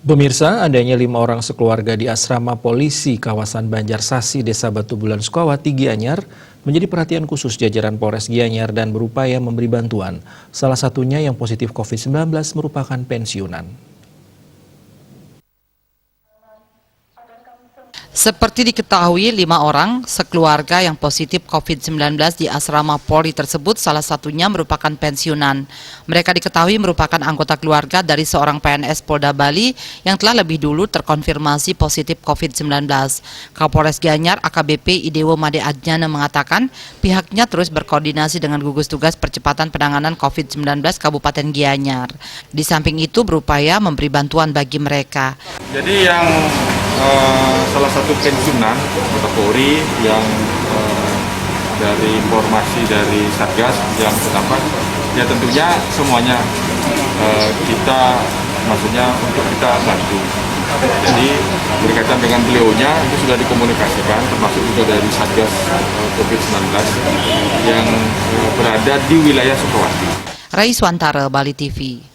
Pemirsa, adanya 5 orang sekeluarga di asrama polisi kawasan Banjarsasi, Desa Batu Bulan, Sukawati, Gianyar menjadi perhatian khusus jajaran Polres Gianyar dan berupaya memberi bantuan. Salah satunya yang positif COVID-19 merupakan pensiunan. Seperti diketahui, 5 orang sekeluarga yang positif COVID-19 di asrama Polri tersebut salah satunya merupakan pensiunan. Mereka diketahui merupakan anggota keluarga dari seorang PNS Polda Bali yang telah lebih dulu terkonfirmasi positif COVID-19. Kapolres Gianyar AKBP Idewo Made Adjana mengatakan pihaknya terus berkoordinasi dengan gugus tugas percepatan penanganan COVID-19 Kabupaten Gianyar. Di samping itu berupaya memberi bantuan bagi mereka. Jadi yang salah satu pensiunan anggota Polri yang dari informasi dari Satgas yang terdapat, ya tentunya semuanya kita maksudnya untuk kita bantu. Jadi berkaitan dengan beliaunya itu sudah dikomunikasikan, termasuk juga dari Satgas COVID-19 yang berada di wilayah Sukawati. Raiswantara, Bali TV.